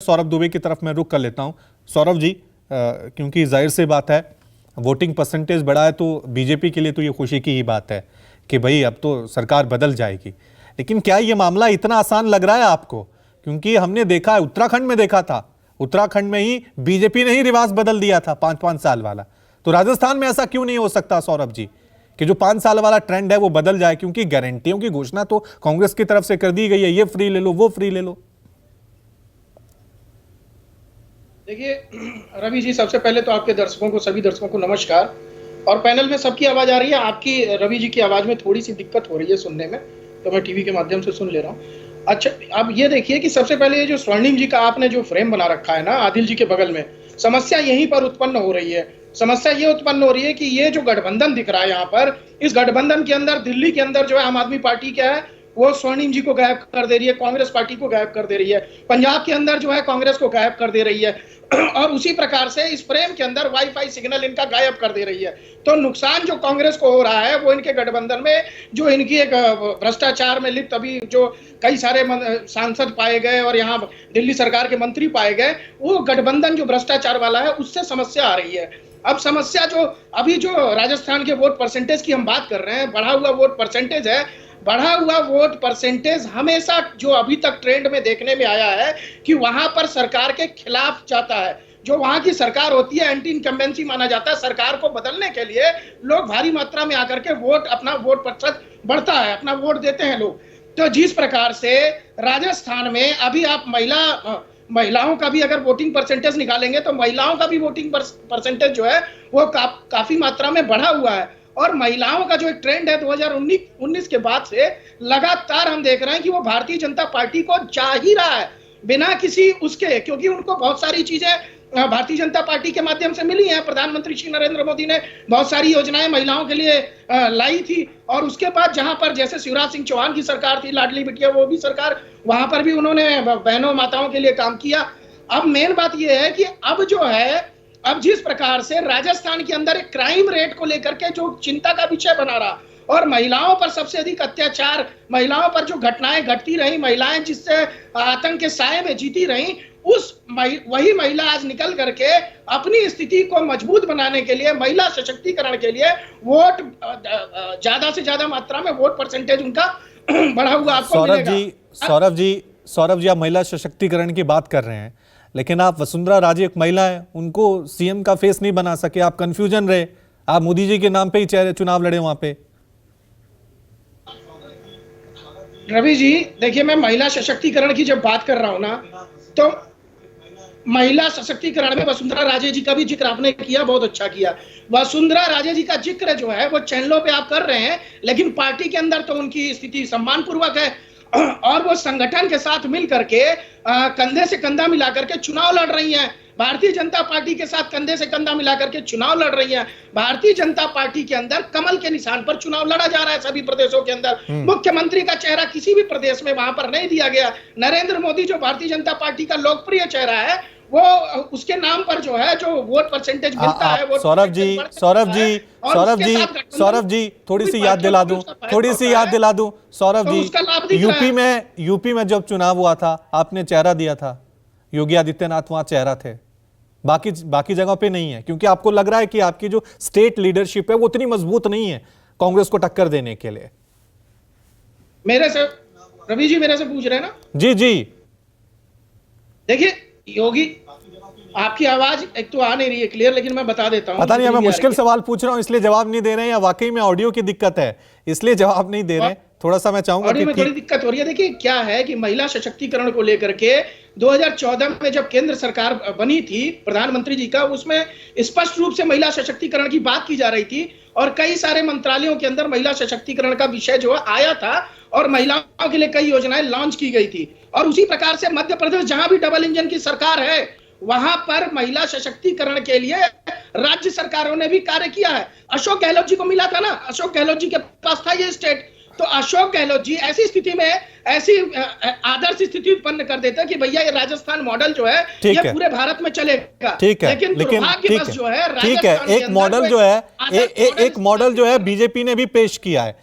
सौरभ दुबे की तरफ मैं रुख कर लेता हूं। सौरभ जी, क्योंकि जाहिर सी बात है वोटिंग परसेंटेज बढ़ा है तो बीजेपी के लिए तो ये खुशी की ही बात है कि भाई अब तो सरकार बदल जाएगी। लेकिन क्या ये मामला इतना आसान लग रहा है आपको? क्योंकि हमने देखा है, उत्तराखंड में देखा था, उत्तराखंड में ही बीजेपी ने ही रिवाज बदल दिया था 5-5 साल वाला। तो राजस्थान में ऐसा क्यों नहीं हो सकता सौरभ जी कि जो 5 साल वाला ट्रेंड है वो बदल जाए? क्योंकि गारंटियों की घोषणा तो कांग्रेस की तरफ से कर दी गई है, ये फ्री ले लो, वो फ्री ले लो। देखिए रवि जी, सबसे पहले तो आपके दर्शकों को, सभी दर्शकों को नमस्कार। और पैनल में सबकी आवाज आ रही है? आपकी रवि जी की आवाज में थोड़ी सी दिक्कत हो रही है सुनने में, तो मैं टीवी के माध्यम से सुन ले रहा हूँ। अच्छा, अब ये देखिए कि सबसे पहले ये जो स्वर्णिम जी का आपने जो फ्रेम बना रखा है ना आदिल जी के बगल में, समस्या यहीं पर उत्पन्न हो रही है। समस्या ये उत्पन्न हो रही है कि ये जो गठबंधन दिख रहा है यहाँ पर, इस गठबंधन के अंदर दिल्ली के अंदर जो है आम आदमी पार्टी क्या है वो स्वर्णिम जी को गायब कर दे रही है, कांग्रेस पार्टी को गायब कर दे रही है, पंजाब के अंदर जो है कांग्रेस को गायब कर दे रही है और उसी प्रकार से इस फ्रेम के अंदर वाईफाई सिग्नल इनका गायब कर दे रही है। तो नुकसान जो कांग्रेस को हो रहा है वो इनके गठबंधन में जो इनकी एक भ्रष्टाचार में लिप्त अभी जो कई सारे सांसद पाए गए और यहाँ दिल्ली सरकार के मंत्री पाए गए, वो गठबंधन जो भ्रष्टाचार वाला है उससे समस्या आ रही है। अब समस्या जो अभी जो राजस्थान के वोट परसेंटेज की हम बात कर रहे हैं, बढ़ा हुआ वोट परसेंटेज है। बढ़ा हुआ वोट परसेंटेज हमेशा जो अभी तक ट्रेंड में देखने में आया है कि वहां पर सरकार के खिलाफ जाता है। जो वहां की सरकार होती है एंटी इनकम्बेंसी माना जाता है। सरकार को बदलने के लिए लोग भारी मात्रा में आकर के अपना वोट प्रतिशत बढ़ता है, अपना वोट देते हैं लोग। तो जिस प्रकार से राजस्थान में अभी आप महिलाओं का भी अगर वोटिंग परसेंटेज निकालेंगे तो महिलाओं का भी वोटिंग परसेंटेज जो है वो काफी मात्रा में बढ़ा हुआ है। और महिलाओं का जो एक ट्रेंड है 2019 के बाद से लगातार हम देख रहे हैं कि वो भारतीय जनता पार्टी को जा ही रहा है बिना किसी उसके, क्योंकि उनको बहुत सारी चीजें भारतीय जनता पार्टी के माध्यम से मिली हैं। प्रधानमंत्री श्री नरेंद्र मोदी ने बहुत सारी योजनाएं महिलाओं के लिए लाई थी और उसके बाद जहां पर जैसे शिवराज सिंह चौहान की सरकार थी, लाडली बिटिया वो भी सरकार, वहां पर भी उन्होंने बहनों माताओं के लिए काम किया। अब मेन बात यह है कि अब जो है अब जिस प्रकार से राजस्थान के अंदर एक क्राइम रेट को लेकर के जो चिंता का विषय बना रहा और महिलाओं पर सबसे अधिक अत्याचार, महिलाओं पर जो घटनाएं घटती रही, महिलाएं जिससे आतंक के साए में जीती रही, वही महिला आज निकल करके अपनी स्थिति को मजबूत बनाने के लिए, महिला सशक्तिकरण के लिए वोट ज्यादा से ज्यादा मात्रा में वोट परसेंटेज उनका बढ़ा हुआ आपको मिलेगा। सौरभ जी, आप महिला सशक्तिकरण की बात कर रहे हैं, लेकिन आप वसुंधरा राजे एक महिला है, उनको सीएम का फेस नहीं बना सके, आप कंफ्यूजन रहे, आप मोदी जी के नाम पे ही चुनाव लड़े वहां पे। रवि जी देखिए, मैं महिला सशक्तिकरण की जब बात कर रहा हूं ना, तो महिला सशक्तिकरण में वसुंधरा राजे जी का भी जिक्र आपने किया, बहुत अच्छा किया। वसुंधरा राजे जी का जिक्र जो है वो चैनलों पे आप कर रहे हैं, लेकिन पार्टी के अंदर तो उनकी स्थिति सम्मानपूर्वक है और वो संगठन के साथ मिल करके कंधे से कंधा मिलाकर के चुनाव लड़ रही हैं। भारतीय जनता पार्टी के साथ कंधे से कंधा मिलाकर के चुनाव लड़ रही हैं। भारतीय जनता पार्टी के अंदर कमल के निशान पर चुनाव लड़ा जा रहा है सभी प्रदेशों के अंदर। मुख्यमंत्री का चेहरा किसी भी प्रदेश में वहां पर नहीं दिया गया। नरेंद्र मोदी जो भारतीय जनता पार्टी का लोकप्रिय चेहरा है, वो उसके नाम पर जो है जो वोट परसेंटेज मिलता है वो सौरभ जी थोड़ी सी याद दिला दूं सौरभ जी, यूपी में जब चुनाव हुआ था आपने चेहरा दिया था, योगी आदित्यनाथ वहां चेहरा थे, बाकी जगहों पे नहीं है, क्योंकि आपको लग रहा है कि आपकी जो स्टेट लीडरशिप है वो उतनी मजबूत नहीं है कांग्रेस को टक्कर देने के लिए। मेरे से रवि जी मेरे से पूछ रहे हैं ना? जी देखिए योगी, आपकी आवाज एक तो आ नहीं रही है क्लियर, लेकिन मैं बता देता हूं। पता नहीं मैं मुश्किल सवाल पूछ रहा हूं इसलिए जवाब नहीं दे रहे हैं, या वाकई में ऑडियो की दिक्कत है इसलिए जवाब नहीं दे रहे हैं? थोड़ा सा मैं चाहूंगा ऑडियो में थोड़ी दिक्कत हो रही है। देखिए क्या है कि महिला सशक्तिकरण को लेकर के 2014 में जब केंद्र सरकार बनी थी प्रधानमंत्री जी का, उसमें स्पष्ट रूप से महिला सशक्तिकरण की बात की जा रही थी और कई सारे मंत्रालयों के अंदर महिला सशक्तिकरण का विषय जो आया था और महिलाओं के लिए कई योजनाएं लॉन्च की गई थी। और उसी प्रकार से मध्य प्रदेश जहां भी डबल इंजन की सरकार है, वहां पर महिला सशक्तिकरण के लिए राज्य सरकारों ने भी कार्य किया है। अशोक गहलोत जी को मिला था ना, अशोक गहलोत जी के पास था ये स्टेट, तो अशोक गहलोत जी ऐसी स्थिति में ऐसी आदर्श स्थिति उत्पन्न कर देते हैं कि भैया ये राजस्थान मॉडल जो है ये पूरे भारत में चलेगा। लेकिन दुर्भाग्यवश जो है एक मॉडल जो है बीजेपी ने भी पेश किया है।